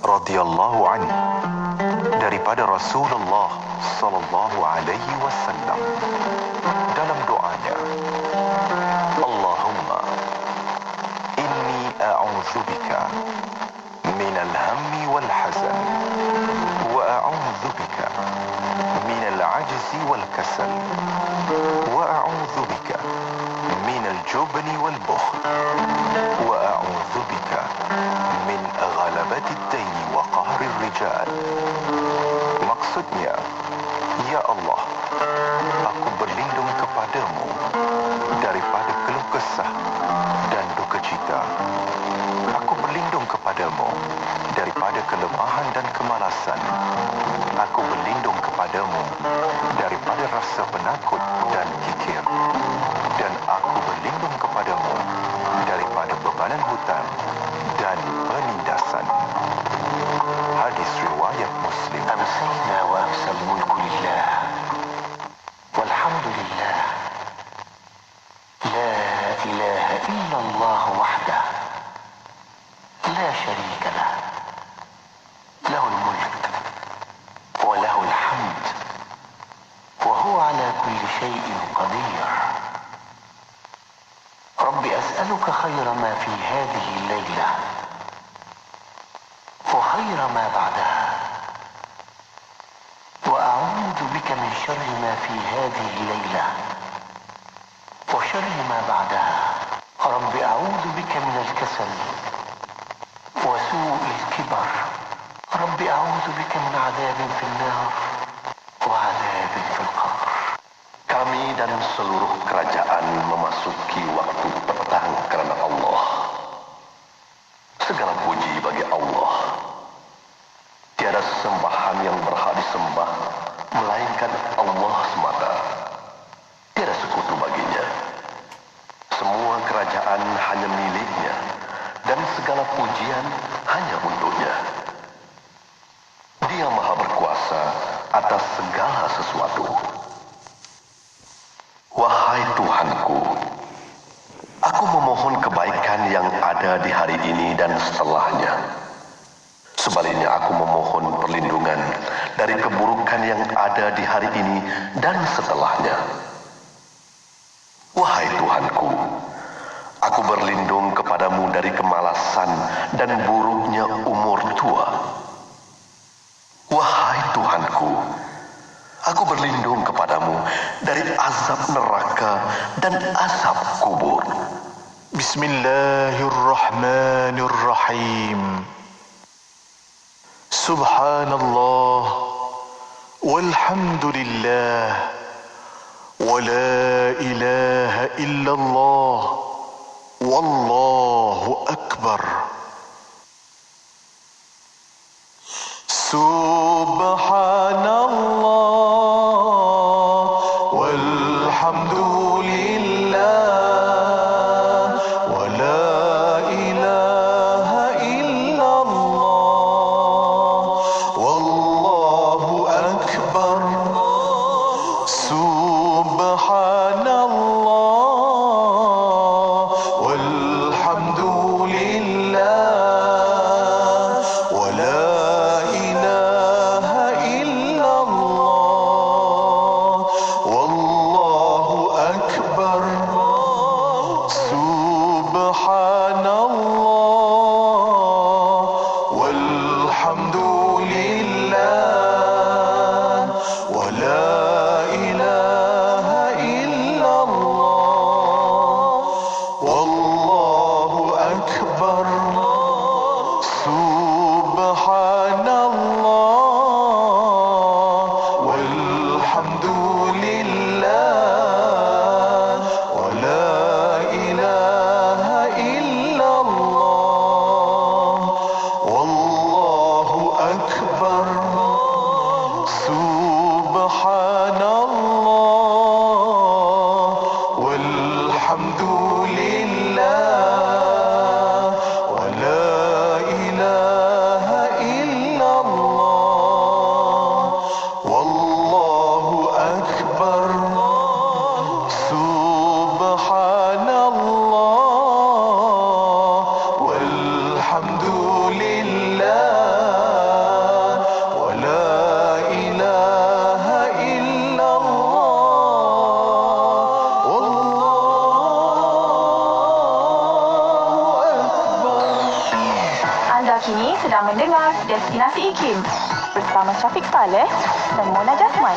radhiyallahu anhu daripada Rasulullah sallallahu alaihi wasallam dalam doanya, Allahumma inni a'udzubika minal hammi wal hazan wa a'udzubika minal ajzi wal kasal wa a'udzubika minal jubni wal bukhl wa a'udzubika min ghalabati ad-dayn wa qahri ar-rijal. Maksudnya, ya Allah, aku berlindung kepadamu daripada keluh kesah dan duka cita. Aku berlindung kepadamu daripada kelemahan dan kemalasan. Aku berlindung kepadamu daripada rasa penakut dan kikir. Dan aku berlindung kepadamu daripada bebanan hutang dan penindasan. Hadis riwayat Muslim. أمسينا وأمسى الملك لله والحمد لله لا إله إلا الله وحده لا شريك له له الملك وله الحمد وهو على كل شيء قدير. رب أسألك خير ما في هذه الليلة وخير ما بعدها، وأعوذ بك من شر ما في هذه الليلة وشر ما بعدها. رب أعوذ بك من الكسل وسوء الكبر. رب أعوذ بك من عذاب في النار وعذاب في القبر. Kami dan seluruh kerajaan memasuki waktu petang kerana Allah. Segala puji bagi Allah. Tiada sesembahan yang berhak disembah melainkan Allah semata. Tiada sekutu baginya. Semua kerajaan hanya miliknya dan segala pujian hanya untuknya. Dia Maha berkuasa atas segala sesuatu. Wahai Tuhanku, aku memohon kebaikan yang ada di hari ini dan setelahnya. Sebaliknya aku memohon perlindungan dari keburukan yang ada di hari ini dan setelahnya. Wahai Tuhanku, aku berlindung kepadamu dari kemalasan dan buruknya umur tua. Wahai Tuhanku, aku berlindung kepadamu dari azab neraka dan azab kubur. Bismillahirrahmanirrahim. Subhanallah walhamdulillah wa la ilaha illallah wallahu akbar. Subhanallah walhamdulillah wa la ilaha illallah wallahu akbar. Subhanallah walhamdulillah wa la ilaha illallah wallahu akbar. Subhanallah walhamdulillah wa la ilaha illallah wallahu akbar. Subhanallah walhamdulillah wa la ilaha illallah wallahu akbar. Subhanallah walhamdulillah. kini sedang mendengar Destinasi IKIM bersama Syafiq Saleh dan Mona Jasman.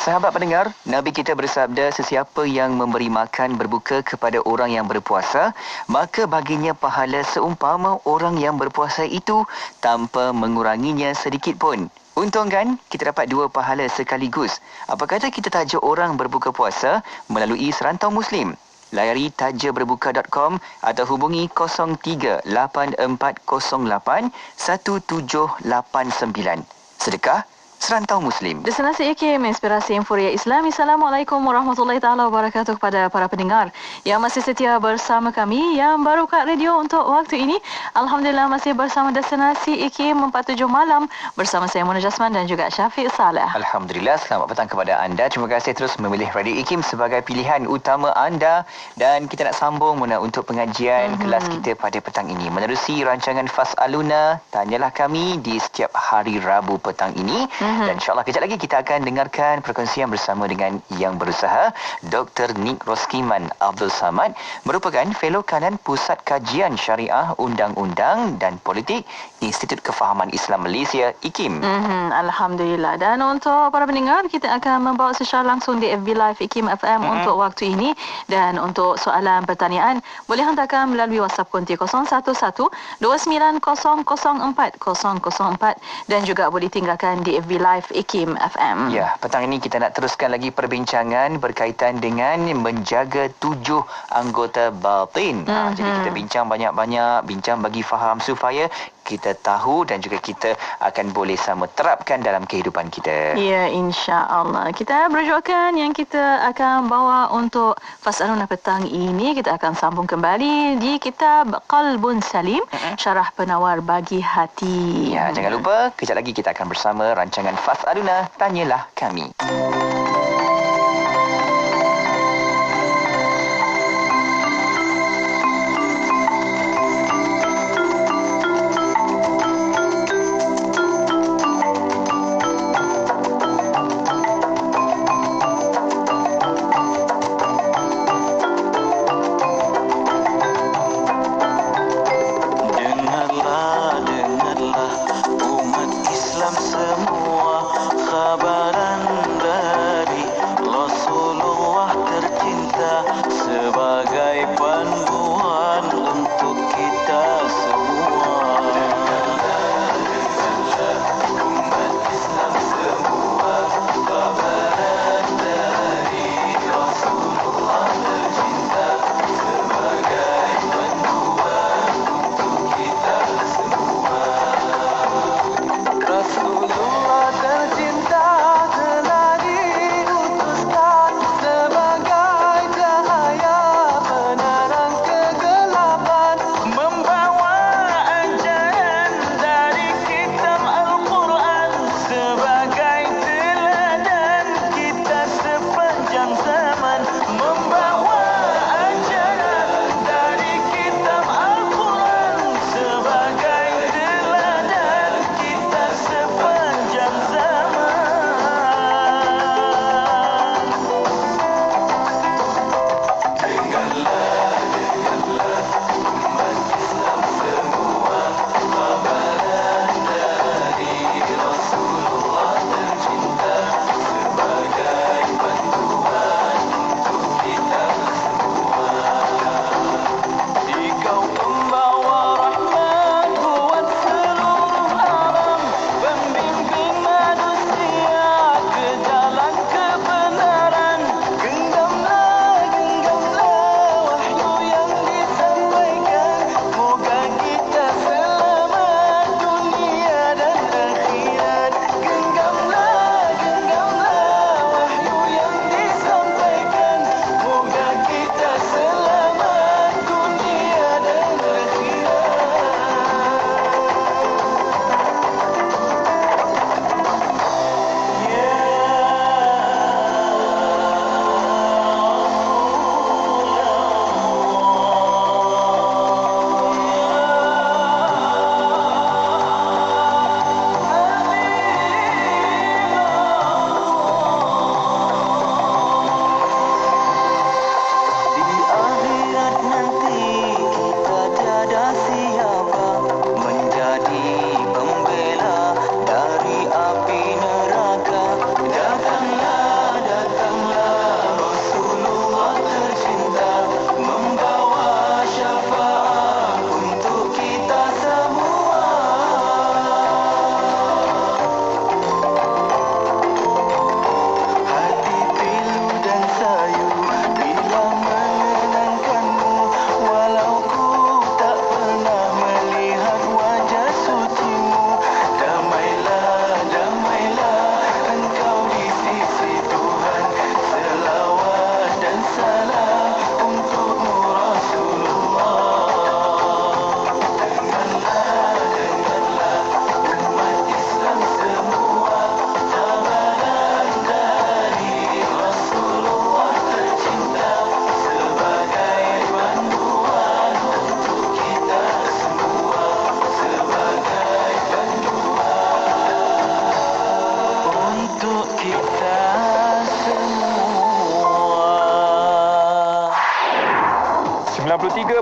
Sahabat pendengar, Nabi kita bersabda, sesiapa yang memberi makan berbuka kepada orang yang berpuasa, maka baginya pahala seumpama orang yang berpuasa itu tanpa menguranginya sedikit pun. Untung kan, kita dapat 2 pahala sekaligus. Apa kata kita tajuk orang berbuka puasa melalui Serantau Muslim? Layari tajaberbuka.com atau hubungi 0384081789. Sedekah Serantau Muslim. Destinasi IKIM, Inspirasi Inforia Islami. Assalamualaikum warahmatullahi taala wabarakatuh kepada para pendengar yang masih setia bersama kami, yang baru kat radio untuk waktu ini. Alhamdulillah masih bersama Destinasi IKIM 47 malam bersama saya Mona Jasman dan juga Syafiq Saleh. Alhamdulillah, selamat petang kepada anda. Terima kasih terus memilih Radio IKIM sebagai pilihan utama anda. Dan kita nak sambung Mona untuk pengajian kelas kita pada petang ini menerusi rancangan Fas'aluna, Tanyalah Kami di setiap hari Rabu petang ini. Dan insyaAllah kejap lagi kita akan dengarkan perkongsian bersama dengan yang berusaha, Dr. Nik Roskiman Abdul Samad, merupakan Fellow Kanan Pusat Kajian Syariah, Undang-Undang dan Politik Institut Kefahaman Islam Malaysia IKIM. Alhamdulillah. Dan untuk para pendengar, kita akan membawa secara langsung di FB Live IKIM FM untuk waktu ini. Dan untuk soalan pertanyaan, boleh hantarkan melalui WhatsApp konti 011-29004004 dan juga boleh tinggalkan di FB Live IKIM FM. Ya, petang ini kita nak teruskan lagi perbincangan berkaitan dengan menjaga 7 anggota batin. Jadi kita bincang banyak-banyak, bincang bagi faham supaya kita tahu dan juga kita akan boleh sama terapkan dalam kehidupan kita. Ya, insya-Allah. Kita berjuakan yang kita akan bawa untuk Fas'aluna petang ini. Kita akan sambung kembali di kitab Qalbun Salim, Syarah Penawar Bagi Hati. Ya, jangan lupa kejap lagi kita akan bersama rancangan Fas'aluna, Tanyalah Kami.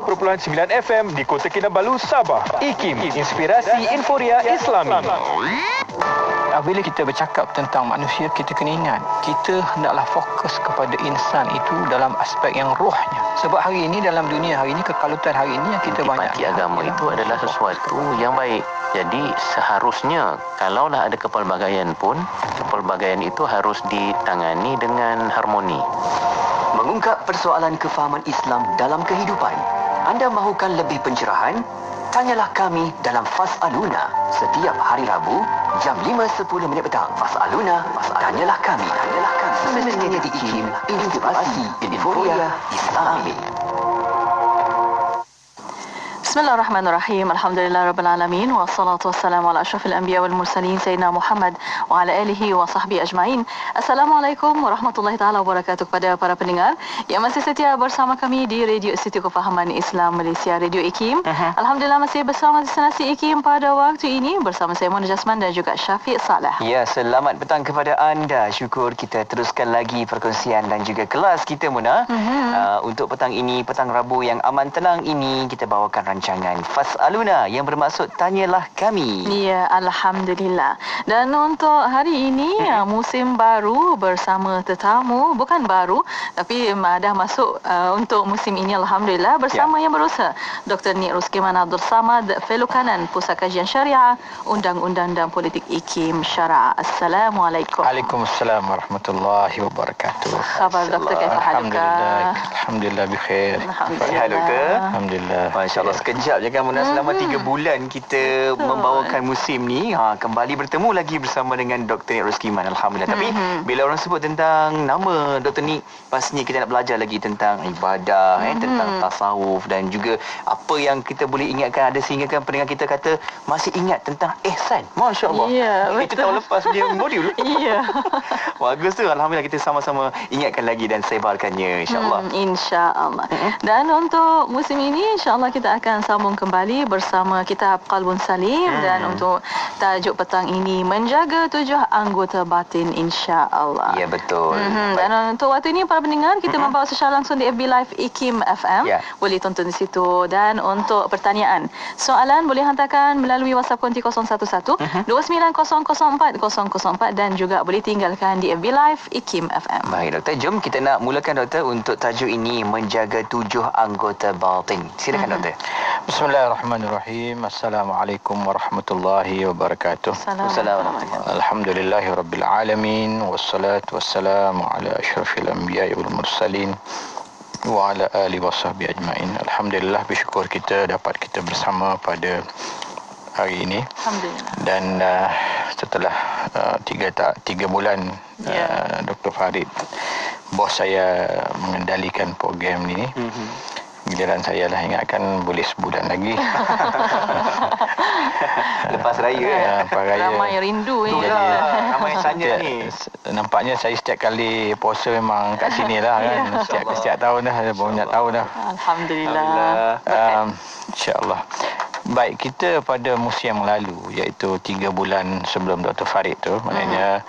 101.9 FM di Kota Kinabalu, Sabah. IKIM, Inspirasi Inforia Islami. Bila kita bercakap tentang manusia, kita kena ingat, kita hendaklah fokus kepada insan itu dalam aspek yang rohnya. Sebab hari ini, dalam dunia hari ini, kekalutan hari ini yang kita banyak. Intipati agama itu adalah sesuatu yang baik. Jadi seharusnya kalaulah ada kepelbagaian pun, kepelbagaian itu harus ditangani dengan harmoni. Mengungkap persoalan kefahaman Islam dalam kehidupan. Anda mahukan lebih pencerahan? Tanyalah kami dalam Fas'aluna setiap hari Rabu jam 5.10 petang. Fas'aluna, tanyalah kami. Semestinya di IKIM, Inspirasi Inforia Islami. Bismillahirrahmanirrahim. Alhamdulillahirrabbilalamin. Wassalatu wassalamu ala ashrafil anbiya wal mursalin Sayyidina Muhammad wa ala alihi wa sahbihi ajma'in. Assalamualaikum warahmatullahi ta'ala wabarakatuh kepada para pendengar yang masih setia bersama kami di Radio Institut Kefahaman Islam Malaysia, Radio IKIM. Alhamdulillah masih bersama destinasi IKIM pada waktu ini bersama saya Mona Jasman dan juga Syafiq Saleh. Ya, selamat petang kepada anda. Syukur kita teruskan lagi perkongsian dan juga kelas kita, Mona. Untuk petang ini, petang Rabu yang aman tenang ini, kita bawakan rancangan Fas'aluna yang bermaksud tanyalah kami. Ya, Alhamdulillah. Dan untuk hari ini musim baru bersama tetamu, bukan baru tapi dah masuk untuk musim ini, Alhamdulillah, bersama yang berusaha Dr. Nik Ruskiman Abdul Samad, Fellow Kanan Pusat Kajian Syariah, Undang-Undang dan Politik IKIM Syara. Assalamualaikum. Waalaikumsalam warahmatullahi wabarakatuh. Khabar doktor, kaifa haluka? Alhamdulillah bikhair. Alhamdulillah, doktor. Alhamdulillah. Masya-Allah, sekejap je kan, Mona. Selama 3 bulan kita membawakan musim ni, kembali bertemu lagi bersama dengan Dr. Nik Ruskiman. Alhamdulillah. Tapi bila orang sebut tentang nama Dr. Nik, pastinya kita nak belajar lagi tentang ibadah, tentang tasawuf dan juga apa yang kita boleh ingatkan. Ada sehingga kan pendengar kita kata masih ingat tentang ihsan. Masya-Allah. Ya, kita tahun lepas dia modul. Ya. Bagus tu. Alhamdulillah kita sama-sama ingatkan lagi dan sebarkannya, insya-Allah. InsyaAllah. Dan untuk musim ini, insyaAllah kita akan sambung kembali bersama kitab Qalbun Salim. Dan untuk tajuk petang ini, menjaga 7 anggota batin, insyaAllah. Ya, betul. Dan untuk waktu ini, para pendengar, kita membawa secara langsung di FB Live IKIM FM. Ya. Boleh tonton di situ. Dan untuk pertanyaan, soalan boleh hantarkan melalui WhatsApp konti 011 2904 dan juga boleh tinggalkan di FB Live IKIM FM. Baik, doktor. Jom kita nak mulakan, doktor, untuk tajuk ini, menjaga 7 anggota batin. Silakan, doktor. Bismillahirrahmanirrahim. Assalamualaikum warahmatullahi wabarakatuh. Assalamualaikum. Alhamdulillahi rabbil alamin. Wassalatu wassalamu ala asyrafil anbiya'i wal mursalin wa ala alihi wa sahbihi ajma'in. Alhamdulillah, bersyukur kita dapat kita bersama pada hari ini. Alhamdulillah. Dan setelah 3 bulan Dr. Farid, bos saya, mengendalikan program ni, giliran saya lah ingatkan boleh sebulan lagi. Lepas raya. Lepas raya. Ramai rindu ni. Ramai yang tanya ni. Nampaknya saya setiap kali puasa memang kat sini lah kan. Setiap tahun dah, banyak tahun dah. Alhamdulillah. InsyaAllah. Baik, kita pada musim yang lalu, iaitu 3 bulan sebelum Dr. Farid tu, maknanya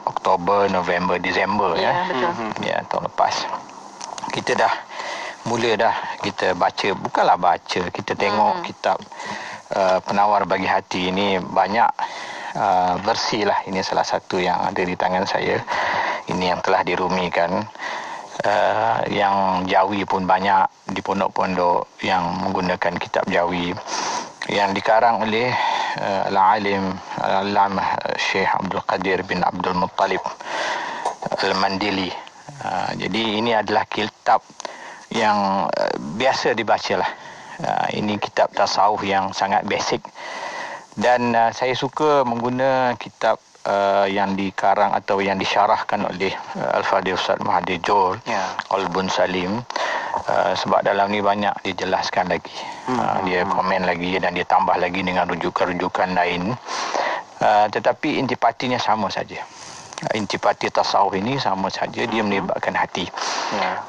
Oktober, November, Disember, Betul. tahun lepas, kita dah mula kita baca, bukanlah baca, kita tengok kitab Penawar Bagi Hati ini, banyak versi lah. Ini salah satu yang ada di tangan saya, ini yang telah dirumikan. Yang Jawi pun banyak di pondok-pondok yang menggunakan kitab Jawi, yang dikarang oleh Al-Alim Al-Allamah Syekh Abdul Qadir bin Abdul Muttalib Al-Mandili. Jadi ini adalah kitab yang biasa dibacalah. Ini kitab tasawuf yang sangat basic, dan saya suka menggunakan kitab yang dikarang atau yang disyarahkan oleh Al-Fadhil Ustaz Mahathir Jor, Qalbun Salim, sebab dalam ni banyak dijelaskan lagi. Dia komen lagi dan dia tambah lagi dengan rujukan-rujukan lain. Tetapi intipatinya sama saja. Intipati tasawuf ini sama saja, dia melibatkan hati.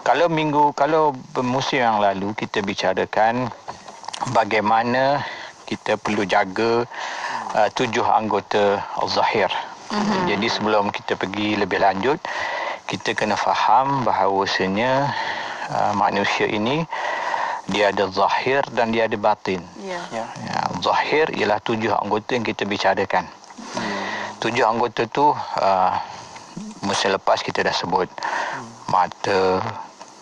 Kalau musim yang lalu kita bicarakan bagaimana kita perlu jaga 7 anggota Al-Zahir. Jadi sebelum kita pergi lebih lanjut, kita kena faham bahawasanya manusia ini Dia ada zahir dan dia ada batin. Ya. Ya, zahir ialah 7 anggota yang kita bicarakan. 7 anggota tu musim lepas kita dah sebut. Mata,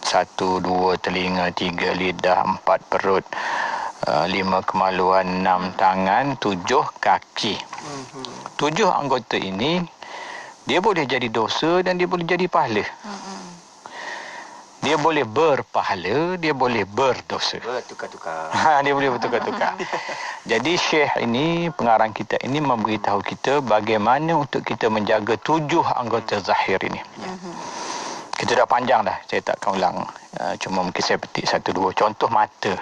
1, 2 telinga, 3 lidah, 4 perut, 5 kemaluan, 6 tangan, 7 kaki. 7 anggota ini dia boleh jadi dosa dan dia boleh jadi pahala. Dia boleh berpahala, dia boleh berdosa. Bertukar-tukar. Dia boleh bertukar-tukar. Jadi Syekh ini, pengarang kita ini memberitahu kita bagaimana untuk kita menjaga 7 anggota zahir ini. Kita dah panjang dah, saya tak akan ulang. Cuma mungkin saya petik 1, 2. Contoh mata.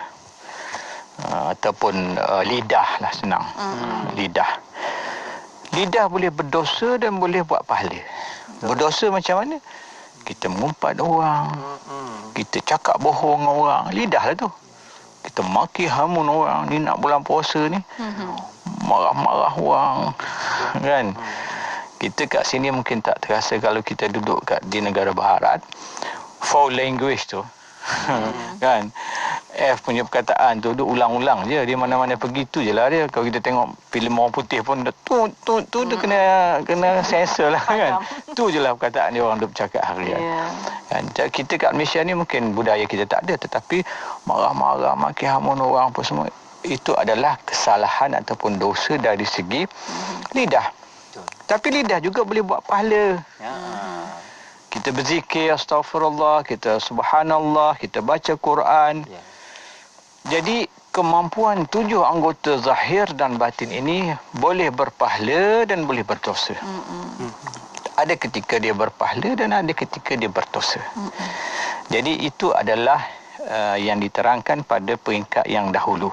Ataupun lidah lah senang. Lidah. Lidah boleh berdosa dan boleh buat pahala. Berdosa macam mana? Kita mengumpat orang, kita cakap bohong dengan orang, lidah lah tu. Kita maki hamun orang, ni nak bulan puasa ni, marah-marah orang, kan. Kita kat sini mungkin tak terasa kalau kita duduk di negara barat, foul language tu, kan. F punya perkataan tu ulang-ulang je, dia mana-mana pergi tu je lah dia. Kalau kita tengok filem orang putih pun tu dia kena sensor lah, kan. Tu je lah perkataan dia orang duk bercakap harian. Kan? Kita kat Malaysia ni mungkin budaya kita tak ada, tetapi marah-marah, maki hamun orang apa semua, itu adalah kesalahan ataupun dosa dari segi lidah. Tapi lidah juga boleh buat pahala. Kita berzikir, astagfirullah, kita subhanallah, kita baca Quran. Jadi kemampuan 7 anggota zahir dan batin ini boleh berpahala dan boleh berdosa. Ada ketika dia berpahala dan ada ketika dia berdosa. Jadi itu adalah yang diterangkan pada peringkat yang dahulu.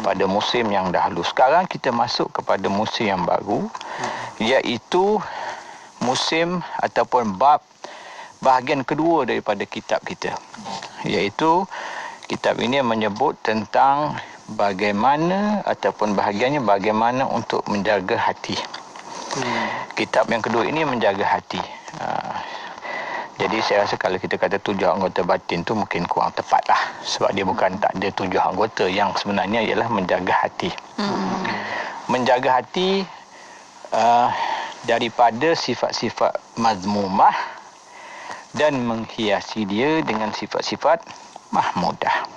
Pada musim yang dahulu. Sekarang kita masuk kepada musim yang baru, iaitu musim ataupun bab bahagian kedua daripada kitab kita, iaitu kitab ini menyebut tentang bagaimana ataupun bahagiannya bagaimana untuk menjaga hati. Kitab yang kedua ini menjaga hati. Jadi saya rasa kalau kita kata 7 anggota batin tu mungkin kurang tepat lah, sebab dia bukan tak ada 7 anggota, yang sebenarnya ialah menjaga hati. Menjaga hati daripada sifat-sifat mazmumah dan menghiasi dia dengan sifat-sifat mahmudah.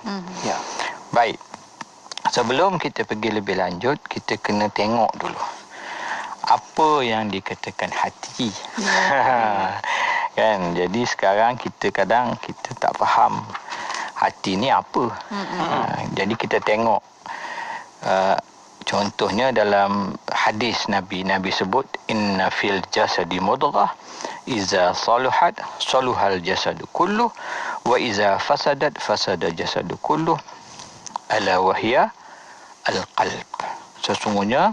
Baik. Sebelum kita pergi lebih lanjut, kita kena tengok dulu apa yang dikatakan hati. Kan? Jadi sekarang kita kadang kita tak faham hati ni apa. Jadi kita tengok contohnya dalam hadis Nabi sebut inna fil jasadi mudghah iza saluhat saluhal jasadu kulluh wa iza fasadat fasada jasadu kulluh ala wahya al-qalb. Sesungguhnya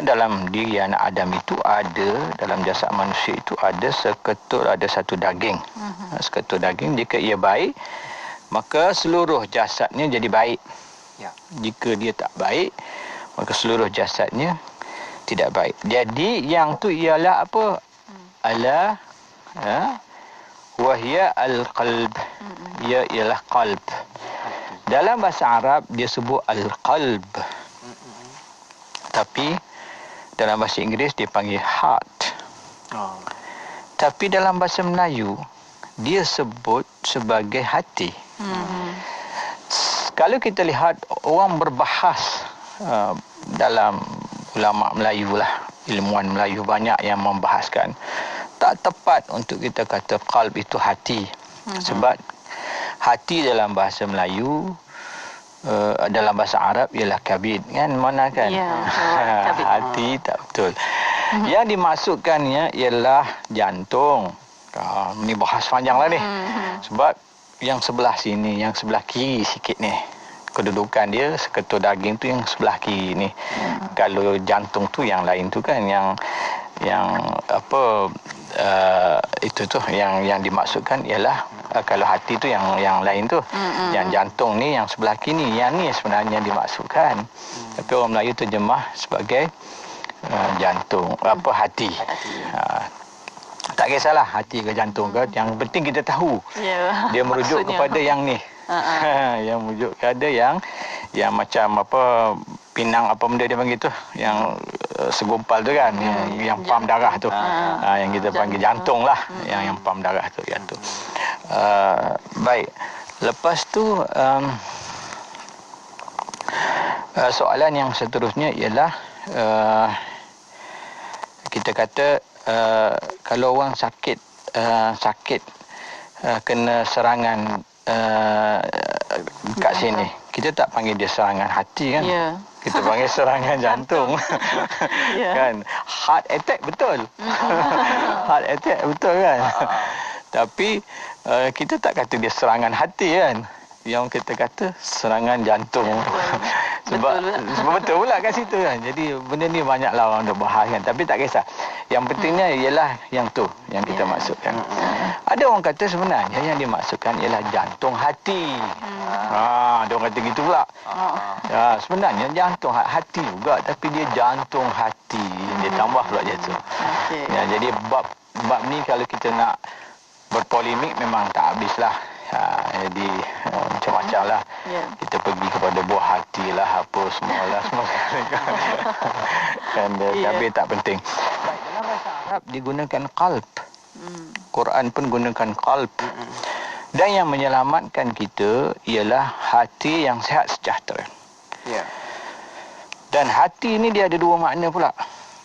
dalam diri anak Adam itu ada, dalam jasad manusia itu ada satu daging. Seketul daging, jika ia baik maka seluruh jasadnya jadi baik. Jika dia tak baik maka seluruh jasadnya tidak baik. Jadi yang tu ialah apa? Ala wahya al-qalb. Ia ialah qalb. Dalam bahasa Arab dia sebut al-qalb. Tapi dalam bahasa Inggeris dia panggil heart. Tapi dalam bahasa Melayu dia sebut sebagai hati. Kalau kita lihat orang berbahas dalam ulama Melayu lah, ilmuwan Melayu banyak yang membahaskan, tak tepat untuk kita kata qalb itu hati. Sebab hati dalam bahasa Melayu, dalam bahasa Arab ialah kabid, kan? Mana kan? Hati tak betul. Yang dimaksudkannya ialah jantung. Ni bahas panjang lah ni. Sebab yang sebelah sini, yang sebelah kiri sikit ni, kedudukan dia seketul daging tu yang sebelah kiri ni. Kalau jantung tu yang lain tu kan, yang apa itu tu yang dimaksudkan ialah kalau hati tu yang lain tu. Yang jantung ni yang sebelah kiri, yang ni sebenarnya dimaksudkan. Tapi orang Melayu terjemah sebagai jantung, apa hati. Tak kisahlah hati ke jantung ke, yang penting kita tahu dia merujuk kepada yang ni. Yang wujud ada yang macam apa pinang apa benda dia panggil tu, yang segumpal tu kan, yang pam darah tu. Yang kita panggil jantung lah, yang pam darah tu jantung. Baik. Lepas tu soalan yang seterusnya ialah kita kata kalau orang sakit kena serangan kat sini, kita tak panggil dia serangan hati kan? Kita panggil serangan jantung. Kan? Heart attack betul. Heart attack betul kan? Tapi kita tak kata dia serangan hati kan? Yang kita kata serangan jantung. Sebab betul pula kat situ kan. Jadi benda ni banyaklah orang dah bahas kan. Tapi tak kisah. Yang pentingnya ialah yang tu yang kita maksudkan. Ada orang kata sebenarnya yang dimaksudkan ialah jantung hati. Ada orang kata gitu pula. Sebenarnya jantung hati juga, tapi dia jantung hati. Dia tambah pula je tu. Jadi bab ni kalau kita nak berpolemik memang tak habislah. Jadi macam-macam lah. Kita pergi kepada buah hati lah, apa semualah semua. Tapi tak penting. Baik, dalam bahasa Arab digunakan qalb. Quran pun gunakan qalb. Dan yang menyelamatkan kita ialah hati yang sihat sejahtera. Dan hati ini dia ada dua makna pula.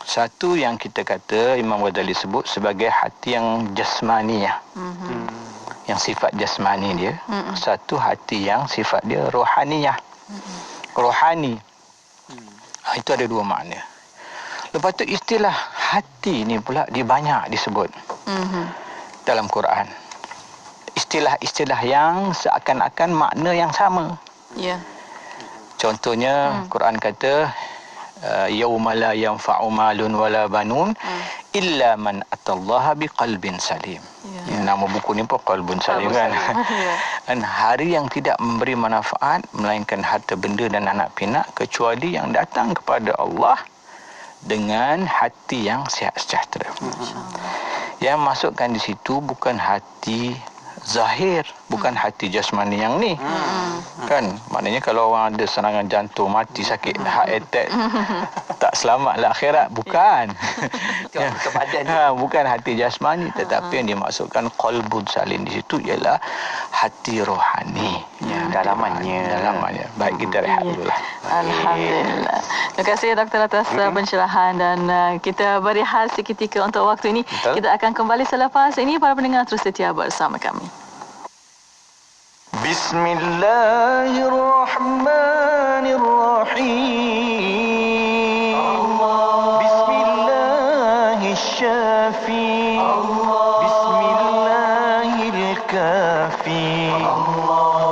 Satu yang kita kata Imam Ghazali sebut sebagai hati yang jasmaniyah. Yang sifat jasmani dia. Satu hati yang sifat dia rohaniyah. Rohani. Itu ada dua makna. Lepas tu istilah hati ni pula dia banyak disebut dalam Quran. Istilah-istilah yang seakan-akan makna yang sama. Contohnya Quran kata yauma la yanfa'u malun wala banun illa man atallaha biqalbin salim. Nama buku ni pun Qalbun Salim kan. Dan hari yang tidak memberi manfaat melainkan harta benda dan anak pinak kecuali yang datang kepada Allah dengan hati yang sihat sejahtera. Yang masukkan di situ bukan hati zahir, bukan hati jasmani yang ni. Kan? Maknanya kalau orang ada serangan jantung, mati, sakit, heart attack, tak selamatlah akhirat. Bukan. Bukan hati jasmani, tetapi yang dimaksudkan qalbun salim di situ ialah hati rohani. Dalamannya. Baik, kita rehat dulu lah. Alhamdulillah. Terima kasih Doktor atas pencerahan dan kita berehat seketika untuk waktu ini. Kita akan kembali selepas ini. Para pendengar terus setia bersama kami. Bismillahirrahmanirrahim. Bismillahirrahmanirrahim. Bismillahirkafi.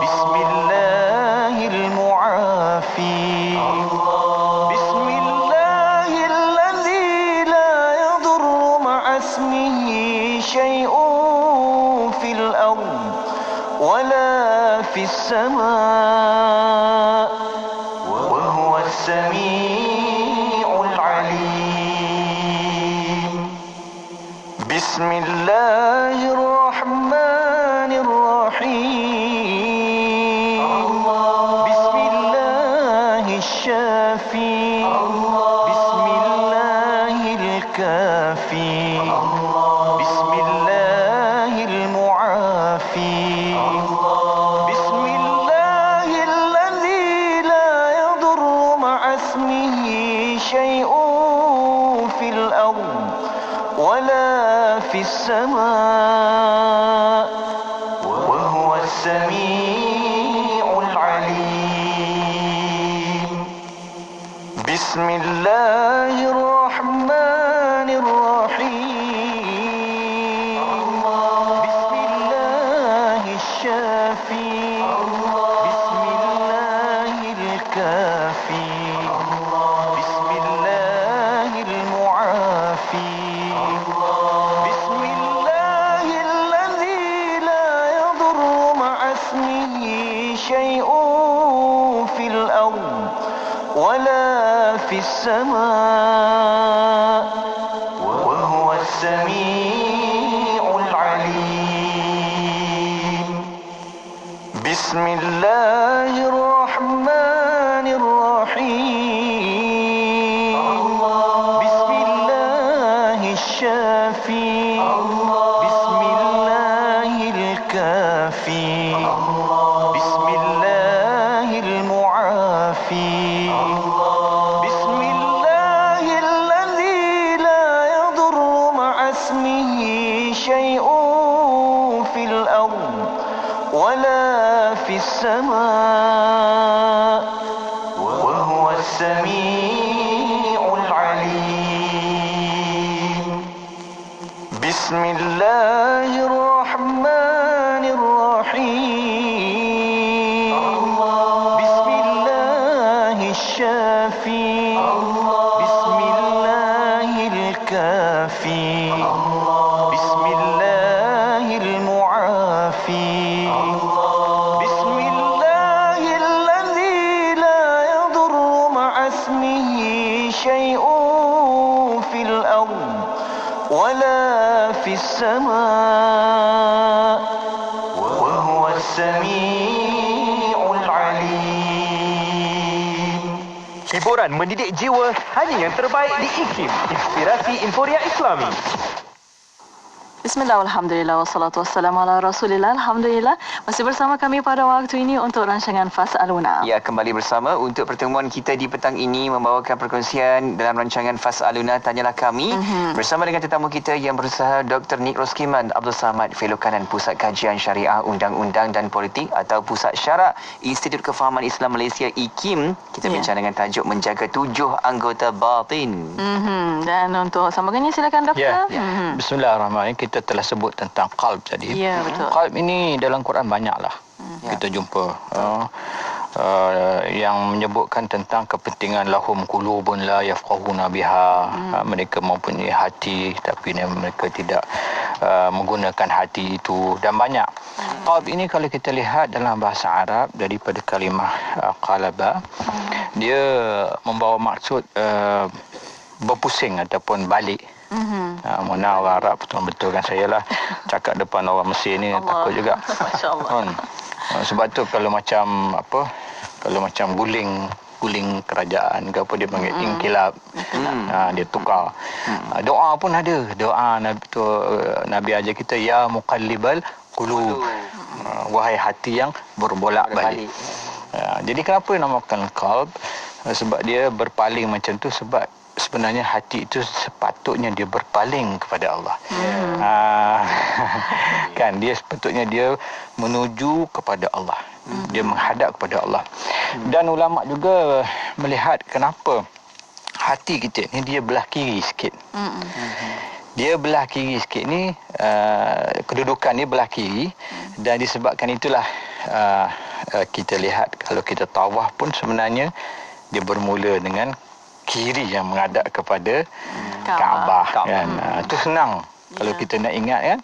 Bismillahirmu'afi. Bismillahilladzi la yadurru ma'asmihi syai'un fil ardh wala fis sama' wa huwa as-sami'ul 'alim. Bismillahirrahmanirrahim. Bismillahirrahmanirrahim. Bismillahirkafi. Bismillahirmu'afi. Bismillahilladzi la yadurru ma'asmihi syai'un fil ardh wala fis sama' wa huwa as-sami'ul 'alim. Bismillahirrahmanirrahim. Bismillahirrahmanirrahim. Bismillahirkafi. Bismillahirmu'afi. Bismillahilladzi la yadurru ma'asmihi syai'un fil ardh wala fis sama' wa huwa as-sami'ul 'alim. Bismillahirrahmanirrahim. Bismillahirrahmanirrahim. Bismillahil-kafi. Bismillahil-mu'afi. Bismillahilladzi la yadurru ma'asmihi syai'un fil ard wala fis sama' wa huwa as-sami'ul 'alim. Bismillahirrahmanirrahim. Bismillahis-syafi. Bismillahil-kafi. Bismillahil-mu'afi. Bismillahilladzi la yadurru ma'asmihi syai'un fil ard wala fis sama' wa huwa as-sami'ul 'alim. Hiburan mendidik jiwa hanya yang terbaik di IKIM, Inspirasi Inforia Islami. Bismillah, alhamdulillah, wassalatu wassalamu ala rasulillah. Alhamdulillah, masih bersama kami pada waktu ini untuk rancangan Fas'aluna. Ya, kembali bersama untuk pertemuan kita di petang ini membawakan perkongsian dalam rancangan Fas'aluna, Tanyalah Kami. Bersama dengan tetamu kita yang berusaha Dr. Nik Roskiman Abdul Samad, Fellow Kanan Pusat Kajian Syariah Undang-Undang dan Politik atau Pusat Syarak Institut Kefahaman Islam Malaysia IKIM. Kita bincang dengan tajuk menjaga 7 anggota batin. Dan untuk sambungannya silakan doktor. Bismillahirrahmanirrahim. Kita telah sebut tentang qalb tadi. Ya, betul. Qalb ini dalam Quran banyaklah. Kita jumpa yang menyebutkan tentang kepentingan lahum qulubun la yafqahuna biha. Mereka mempunyai hati tapi mereka tidak menggunakan hati itu, dan banyak. Qalb ini kalau kita lihat dalam bahasa Arab daripada kalimah qalaba, dia membawa maksud berpusing ataupun balik. Mana orang Arab betul-betul kan, saya lah cakap depan orang Mesir ni takut juga. Masya-Allah. Sebab tu kalau macam guling kerajaan ke apa dia panggil inkilab, dia tukar. Doa pun ada, doa Nabi ajar kita, ya muqallibal qulub, wahai hati yang berbolak-balik. Jadi kenapa namakan qalb? Sebab dia berpaling macam tu, sebab sebenarnya hati itu sepatutnya dia berpaling kepada Allah. Kan dia sepatutnya dia menuju kepada Allah. Dia menghadap kepada Allah. Dan ulama juga melihat kenapa hati kita ni dia belah kiri sikit. Dia belah kiri sikit ni, kedudukan dia belah kiri, dan disebabkan itulah kita lihat kalau kita tawaf pun sebenarnya dia bermula dengan kiri yang menghadap kepada Kaabah kan. Itu senang kalau kita nak ingat kan.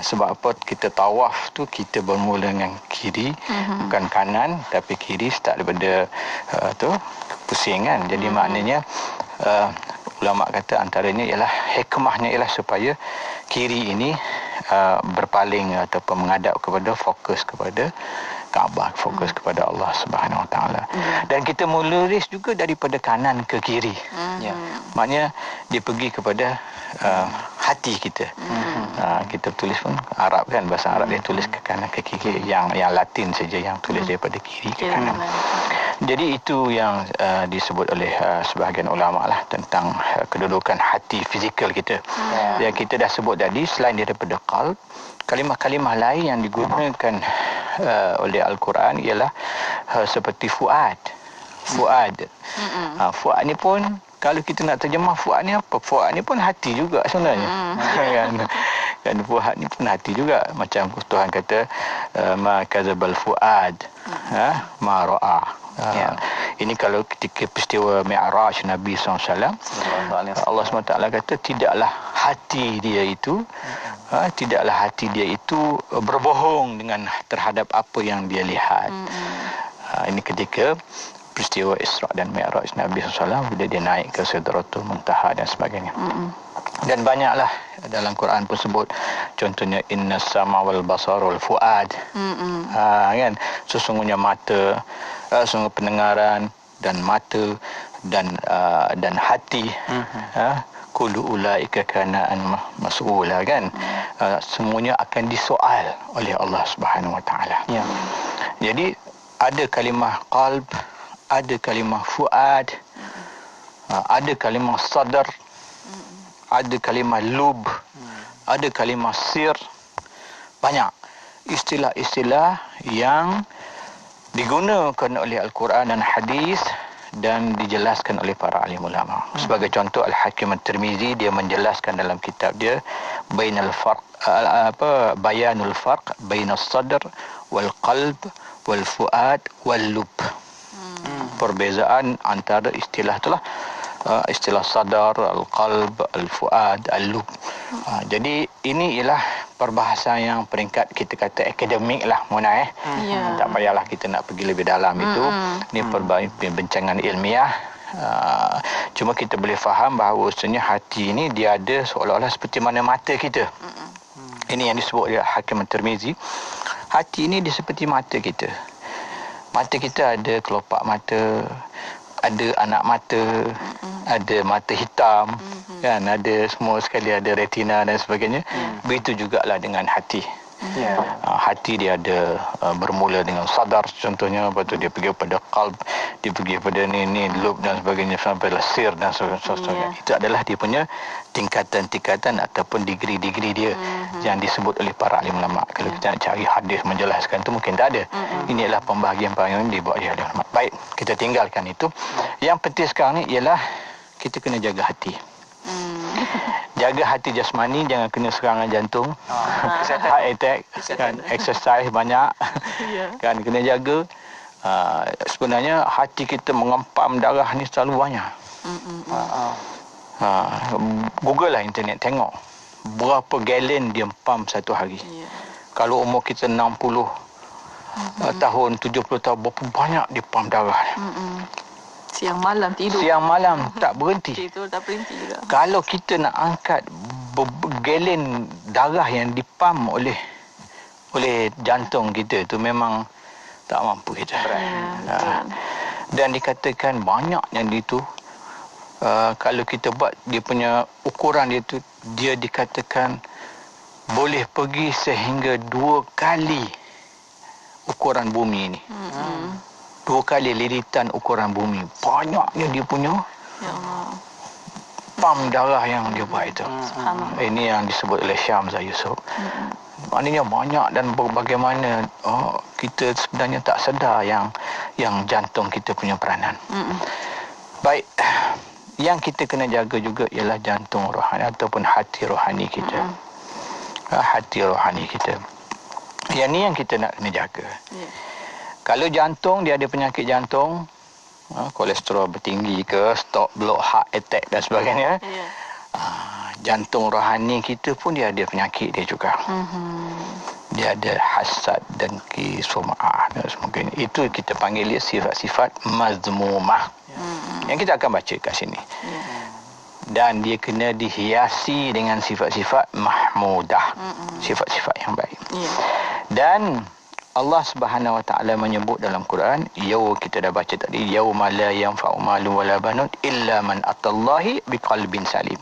Sebab apa kita tawaf tu kita bermula dengan kiri, bukan kanan tapi kiri, start daripada pusing kan. Jadi maknanya ulama kata antaranya ialah hikmahnya ialah supaya kiri ini berpaling ataupun menghadap kepada, fokus kepada Kaabah, fokus kepada Allah Subhanahu Wa Taala. Dan kita meluris juga daripada kanan ke kiri. Maknanya dia pergi kepada hati kita. Kita tulis pun Arab kan, bahasa Arab dia tulis ke kanan ke kiri, yang Latin saja yang tulis daripada kiri ke kanan. Jadi itu yang disebut oleh sebahagian ulama lah tentang kedudukan hati fizikal kita. Yang kita dah sebut tadi, selain daripada qalb, kalimah-kalimah lain yang digunakan oleh Al-Quran ialah seperti fuad. Fuad ni pun kalau kita nak terjemah fuad ni apa? Fuad ni pun hati juga sebenarnya. Kan fuad ni pun hati juga. Macam Tuhan kata ma kadzabal fuad ma ra'a. Ini kalau ketika peristiwa Mi'raj Nabi SAW, Allah SWT kata tidaklah hati dia itu berbohong dengan terhadap apa yang dia lihat. Ini ketika peristiwa Isra dan Mi'raj Nabi SAW bila dia naik ke Sidratul Muntaha dan sebagainya. Dan banyaklah dalam Quran pun sebut, contohnya inna sama wal basar wal fuad. Kan, sesungguhnya mata, sesungguhnya pendengaran dan mata dan hati. Kullu ulaika kana an mas'ula, kan. Semuanya akan disoal oleh Allah Subhanahu wa taala. Ya. Jadi ada kalimah qalb, ada kalimah fuad, ada kalimah sadar, ada kalimah lub, ada kalimah sir. Banyak istilah-istilah yang digunakan oleh Al-Quran dan hadis dan dijelaskan oleh para alim ulama. Sebagai contoh, Al-Hakim At-Tirmizi dia menjelaskan dalam kitab dia bainal farq bayanul farq bainas sadr wal qalb wal fuad wal lub. Perbezaan antara istilah itulah istilah sadar, al-qalb, al-fuad, al-lub. Jadi ini ialah perbahasan yang peringkat kita kata akademik lah, Mona. Tak payahlah kita nak pergi lebih dalam itu. Ini perbincangan ilmiah. Cuma kita boleh faham bahawa sebenarnya hati ini dia ada seolah-olah seperti mana mata kita. Ini yang disebut oleh Hakim At-Tirmizi. Hati ini dia seperti mata kita. Mata kita ada kelopak mata, ada anak mata, ada mata hitam, kan, ada semua sekali, ada retina dan sebagainya. Begitu jugalah dengan hati. Hati dia ada bermula dengan sadar contohnya, lepas tu dia pergi pada qalb, dia pergi pada ni lub dan sebagainya, sampai sir dan sebagainya. Itu adalah dia punya tingkatan-tingkatan ataupun degree-degree dia yang disebut oleh para alim ulama. Kalau kita nak cari hadis menjelaskan tu mungkin tak ada. Ini adalah pembahagian-pembahagian yang dibuat oleh alim ulama. Baik, kita tinggalkan itu. Yang penting sekarang ni ialah kita kena jaga hati. Jaga hati jasmani, jangan kena serangan jantung, heart attack, kan, exercise banyak, kan, kena jaga. Sebenarnya hati kita mengempam darah ni selalu banyak. Google lah internet, tengok berapa galen dia empam satu hari. Kalau umur kita 60 tahun, 70 tahun, berapa banyak dia pam darah. Siang malam tidur. Siang malam tak berhenti. Tidur tak berhenti juga. Kalau kita nak angkat galen darah yang dipam oleh jantung kita tu, memang tak mampu kita. Dan dikatakan banyak yang itu kalau kita buat dia punya ukuran dia tu, dia dikatakan boleh pergi sehingga 2 kali ukuran bumi ini. 2 kali liritan ukuran bumi. Banyaknya dia punya pam darah yang dia buat itu. Ini yang disebut oleh Syamzah Yusof. Maknanya banyak, dan bagaimana kita sebenarnya tak sedar yang jantung kita punya peranan. Baik, yang kita kena jaga juga ialah jantung rohani ataupun hati rohani kita. Hati rohani kita. Yang ni yang kita nak kena jaga. Kalau jantung, dia ada penyakit jantung, kolesterol bertinggi ke, stroke, block, heart attack dan sebagainya. Jantung rohani kita pun dia ada penyakit dia juga. Dia ada hasad, dengki, sum'ah dan sebagainya. Itu kita panggil dia sifat-sifat mazmumah. Yang kita akan baca kat sini. Dan dia kena dihiasi dengan sifat-sifat mahmudah. Sifat-sifat yang baik. Dan Allah Subhanahu wa taala menyebut dalam Quran, kita dah baca tadi, yauma la yanfa'u malun wala banun illa man atallahi biqalbin salim.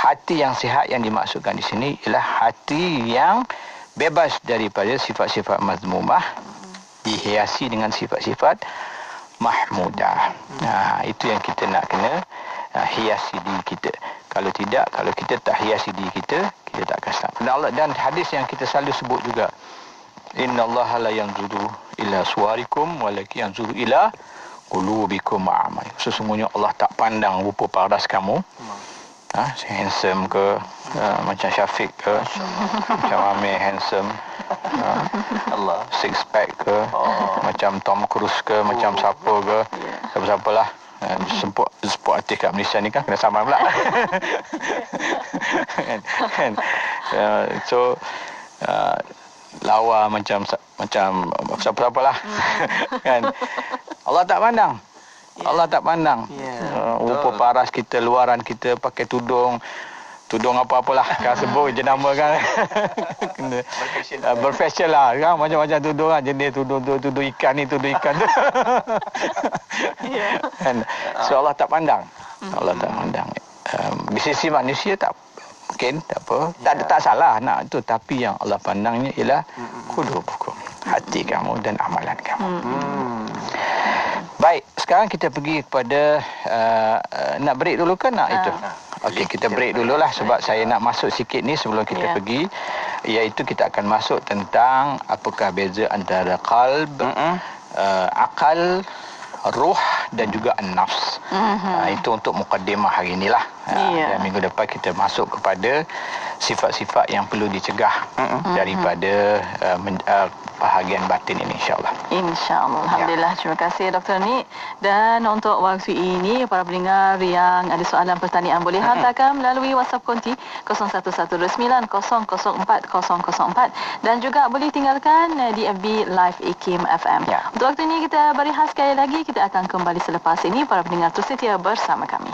Hati yang sihat yang dimaksudkan di sini ialah hati yang bebas daripada sifat-sifat mazmumah, dihiasi dengan sifat-sifat mahmudah. Itu yang kita nak kena hiasi diri kita. Kalau tidak, kalau kita tak hiasi diri kita, kita tak akan selamat. Dan hadis yang kita selalu sebut juga, innallaha la yanzuru ila suwarikum walakin yanzuru ila qulubikum wa a'malikum. Sesungguhnya Allah tak pandang rupa paras kamu, handsome ke, macam Syafiq ke, macam Amir handsome, Allah six pack ke, macam Tom Cruise ke, macam siapa ke, siapa-siapalah. Semput artis kat Malaysia ni kan kena saman pula. So lawa macam siapa-siapalah. Kan, Allah tak pandang. Allah tak pandang rupa paras kita, luaran kita, pakai tudung, tudung apa-apalah kan sebut je nama kan. Kena berfashion lah kan, macam-macam tudung kan, jenis tudung ikan ni, tudung ikan tu. Kan? So Allah tak pandang. Allah tak pandang. Di sisi manusia tak mungkin tak apa, tak salah nak tu, tapi yang Allah pandangnya ialah qulubukum, hati kamu dan amalan kamu. Baik, sekarang kita pergi kepada nak break dulu kan nak itu. Okey, kita break dululah sebab saya nak masuk sikit ni sebelum kita pergi, iaitu kita akan masuk tentang apakah beza antara qalb, akal, ruh dan juga an-nafs. Itu untuk mukaddimah hari inilah. Dan minggu depan kita masuk kepada sifat-sifat yang perlu dicegah daripada bahagian batin ini, insya-Allah. InsyaAllah. Alhamdulillah. Terima kasih Dr. Nik. Dan untuk waktu ini, para pendengar yang ada soalan pertanyaan boleh hantarkan melalui WhatsApp konti 0119 dan juga boleh tinggalkan di FB Live IKIM FM. Untuk waktu ini kita berehat sekali lagi. Kita akan kembali selepas ini. Para pendengar terus setia bersama kami.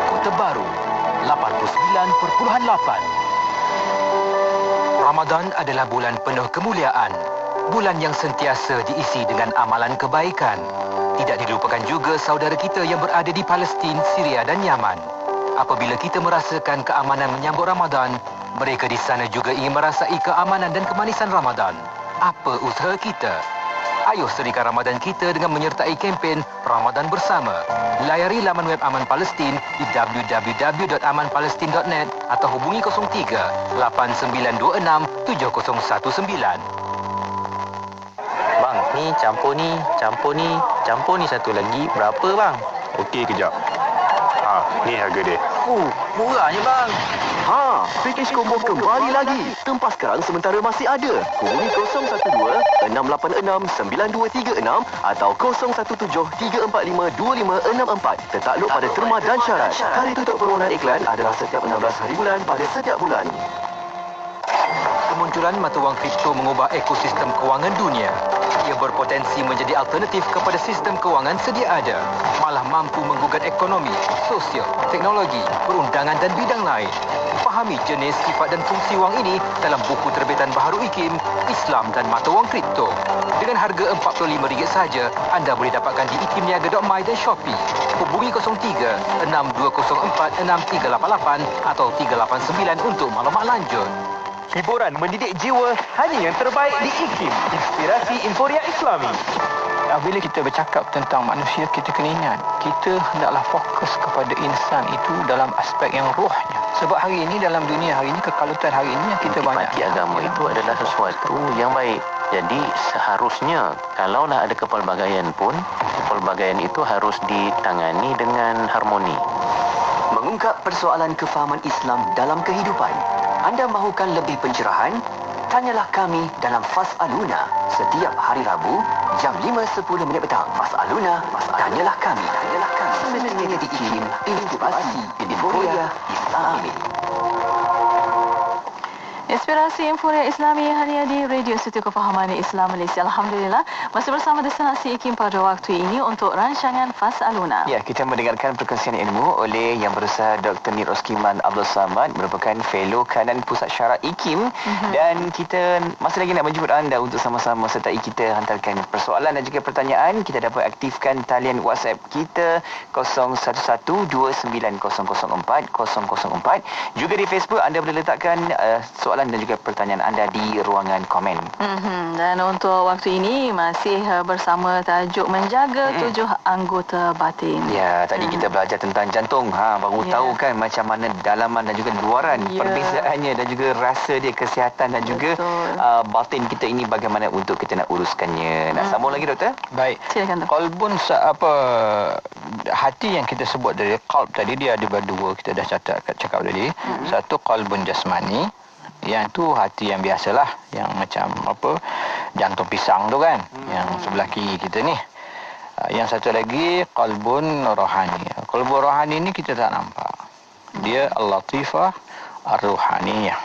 Kota Baru 89.8. Ramadan adalah bulan penuh kemuliaan, bulan yang sentiasa diisi dengan amalan kebaikan. Tidak dilupakan juga saudara kita yang berada di Palestin, Syria dan Yaman. Apabila kita merasakan keamanan menyambut Ramadan, mereka di sana juga ingin merasai keamanan dan kemanisan Ramadan. Apa usaha kita? Ayuh serikan Ramadan kita dengan menyertai kempen Ramadan Bersama. Layari laman web Aman Palestin di www.amanpalestin.net atau hubungi 03 8926 7019. Bang, ni campur ni satu lagi berapa bang? Okey, kejap. Ni harga dia. Murahnya bang. Package combo kembali lagi. Tempas sekarang sementara masih ada. Hubungi 012-686-9236 atau 0173452564. Tertakluk pada terma dan syarat. Tarikh tutup permohonan iklan adalah setiap 16 hari bulan pada setiap bulan. Kemunculan mata wang kripto mengubah ekosistem kewangan dunia. Ia berpotensi menjadi alternatif kepada sistem kewangan sedia ada, malah mampu menggugat ekonomi, sosial, teknologi, perundangan dan bidang lain. Fahami jenis, sifat dan fungsi wang ini dalam buku terbitan baharu IKIM, Islam dan Mata Wang Kripto. Dengan harga RM45 saja, anda boleh dapatkan di ikimniaga.my dan Shopee. Hubungi 03 6204 6388 atau 389 untuk maklumat lanjut. Hiburan mendidik jiwa hanya yang terbaik di IKIM, Inspirasi Inforia Islami. Bila kita bercakap tentang manusia, kita kena ingat, kita hendaklah fokus kepada insan itu dalam aspek yang rohnya. Sebab hari ini, dalam dunia hari ini, kekalutan hari ini yang kita banyak. Agama itu adalah sesuatu yang baik. Jadi seharusnya kalaulah ada kepelbagaian pun, kepelbagaian itu harus ditangani dengan harmoni. Mengungkap persoalan kefahaman Islam dalam kehidupan. Anda mahukan lebih pencerahan? Tanyalah kami dalam Fas'aluna setiap hari Rabu jam 5.10 petang. Fas'aluna, tanyalah kami. Semestinya di IKIM, Inspirasi Inforia Islami. Inspirasi Inforia Islami hanya di Radio Setia Kefahaman Islam Malaysia. Alhamdulillah, masih bersama destinasi IKIM pada waktu ini untuk rancangan Fas'aluna. Ya, kita mendengarkan perkongsian ilmu oleh yang berusaha Dr. Nik Roskiman Abdul Samad, merupakan fellow kanan Pusat Syarah IKIM. Dan kita masih lagi nak menjemput anda untuk sama-sama sertai kita hantarkan persoalan dan juga pertanyaan. Kita dapat aktifkan talian WhatsApp kita 01129004 Juga di Facebook anda boleh letakkan soalan dan juga pertanyaan anda di ruangan komen. Dan untuk waktu ini masih bersama tajuk menjaga 7 anggota batin. Ya, tadi kita belajar tentang jantung. Baru tahu kan macam mana dalaman dan juga luaran perbezaannya dan juga rasa dia, kesihatan dan juga batin kita ini bagaimana untuk kita nak uruskannya. Nak sambung lagi doktor? Baik. Silakan. Qalbun hati yang kita sebut dari qalb tadi, dia ada dua, kita dah cakap tadi. Satu qalbun jasmani. Yang tu hati yang biasalah, yang macam jantung pisang tu kan, yang sebelah kiri kita ni. Yang satu lagi qalbun rohani. Qalbun rohani ni kita tak nampak. Dia al-latifah ar-ruhaniyah,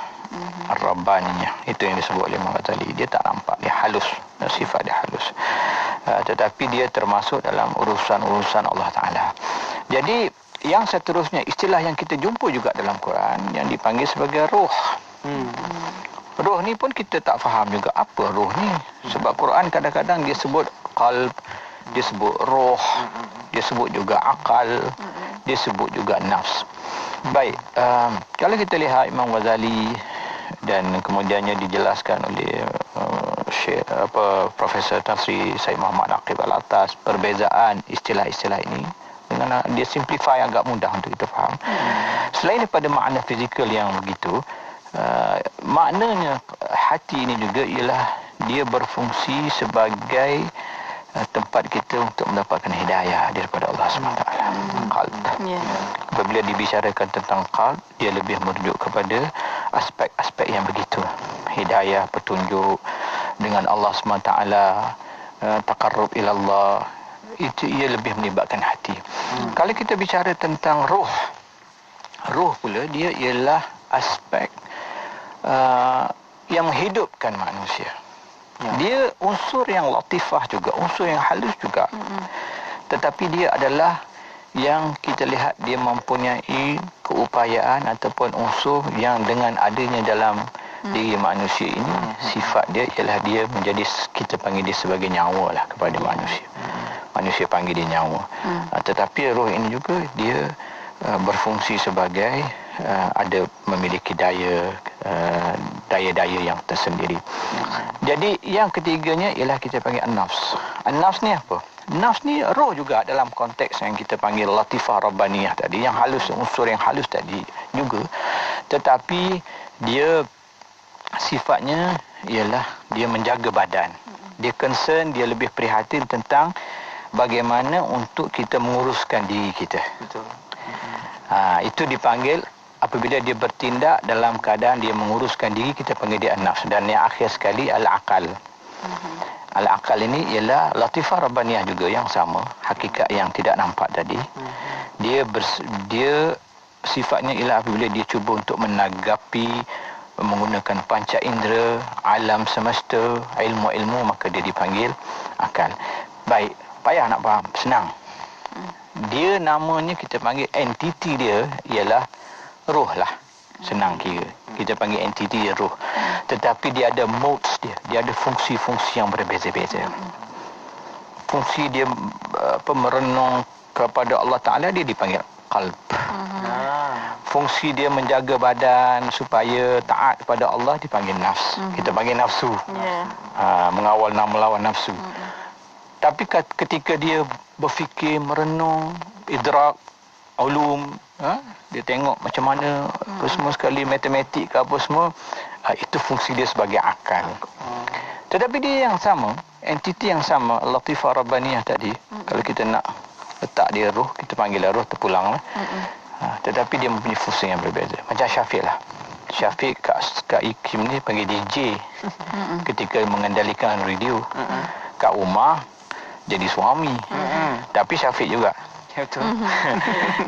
ar-rabbaniyah. Itu yang disebut oleh Muhammad tadi. Dia tak nampak, dia halus, sifat dia halus. Tetapi dia termasuk dalam urusan-urusan Allah Ta'ala. Jadi yang seterusnya, istilah yang kita jumpa juga dalam Quran yang dipanggil sebagai roh. Roh ni pun kita tak faham juga apa roh ni. Sebab Quran kadang-kadang dia sebut qalb, dia sebut roh, dia sebut juga akal, dia sebut juga nafs. Baik, kalau kita lihat Imam Ghazali dan kemudiannya dijelaskan oleh Profesor Tan Sri Syed Muhammad Aqib Al-Atas, perbezaan istilah-istilah ini dengan dia simplify agak mudah untuk kita faham. Selain daripada makna fizikal yang begitu, maknanya hati ini juga ialah dia berfungsi sebagai tempat kita untuk mendapatkan hidayah daripada Allah SWT. Qalb. Apabila dibicarakan tentang qalb, dia lebih merujuk kepada aspek-aspek yang begitu. Hidayah, petunjuk dengan Allah SWT, taqarrub ilallah, itu ia lebih melibatkan hati. Kalau kita bicara tentang roh, roh pula dia ialah aspek yang menghidupkan manusia. Dia unsur yang latifah juga, unsur yang halus juga. Tetapi dia adalah yang kita lihat dia mempunyai keupayaan ataupun unsur yang dengan adanya dalam diri manusia ini, sifat dia ialah dia menjadi, kita panggil dia sebagai nyawa lah kepada manusia. Manusia panggil dia nyawa. Tetapi roh ini juga dia berfungsi sebagai memiliki daya-daya yang tersendiri. Jadi yang ketiganya ialah kita panggil an-nafs. An-nafs ni apa? Nafs ni roh juga dalam konteks yang kita panggil latifah rabbaniyah tadi, yang halus, unsur yang halus tadi juga. Tetapi dia sifatnya ialah dia menjaga badan. Dia concern, dia lebih prihatin tentang bagaimana untuk kita menguruskan diri kita. Betul. Itu dipanggil apabila dia bertindak dalam keadaan dia menguruskan diri, kita panggil dia an-nafs. Dan yang akhir sekali al-aqal. Al-aqal ini ialah latifah rabbaniyah juga yang sama, hakikat yang tidak nampak tadi. Dia sifatnya ialah apabila dia cuba untuk menanggapi menggunakan panca indera, alam semesta, ilmu-ilmu, maka dia dipanggil akal. Baik, payah nak faham, senang. Dia namanya kita panggil entiti dia ialah roh lah. Senang kira. Kita panggil entiti dia roh. Tetapi dia ada modes dia ada fungsi-fungsi yang berbeza-beza. Fungsi dia merenung kepada Allah Ta'ala, dia dipanggil qalb. Fungsi dia menjaga badan supaya taat kepada Allah dipanggil nafs. Kita panggil nafsu. Mengawal melawan nafsu. Tapi ketika dia berfikir, merenung, idrak, ulum, dia tengok macam mana apa semua sekali, matematik ke apa semua, itu fungsi dia sebagai akal. Tetapi dia yang sama, entiti yang sama, latifah rabbaniyah tadi, kalau kita nak letak dia roh, kita panggil roh, terpulang lah. Tetapi dia mempunyai fungsi yang berbeza. Macam Syafiq lah. Syafiq Kak Ikim ni panggil DJ ketika mengendalikan radio. Kak Umar jadi suami. Tapi Syafiq juga.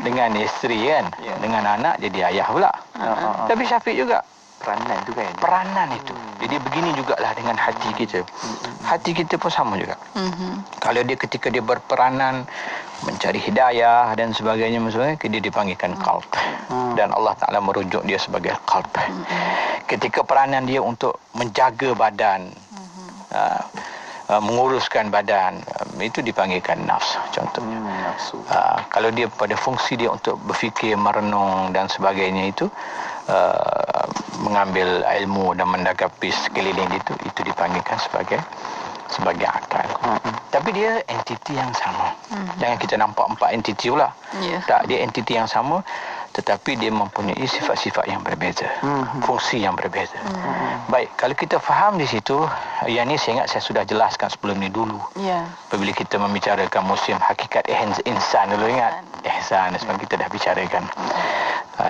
Dengan isteri kan, dengan anak jadi ayah pula. Tapi Syafiq juga peranan tu kan. Peranan itu. Jadi begini jugalah dengan hati kita. Hati kita pun sama juga. Kalau dia ketika dia berperanan mencari hidayah dan sebagainya, dia dipanggilkan qalb. Dan Allah Ta'ala merujuk dia sebagai qalb. Ketika peranan dia untuk menjaga badan, menguruskan badan, itu dipanggilkan nafs contohnya. Kalau dia pada fungsi dia untuk berfikir, merenung dan sebagainya, itu mengambil ilmu dan mendagapi sekeliling itu dipanggilkan sebagai akal. Tapi dia entiti yang sama. Jangan kita nampak empat entiti pula. Tak, dia entiti yang sama, tetapi dia mempunyai sifat-sifat yang berbeza, fungsi yang berbeza. Baik, kalau kita faham di situ, yang ni saya ingat saya sudah jelaskan sebelum ni dulu. Apabila kita membicarakan musim hakikat insan dulu, ingat? Ihsan, sebab kita dah bicarakan.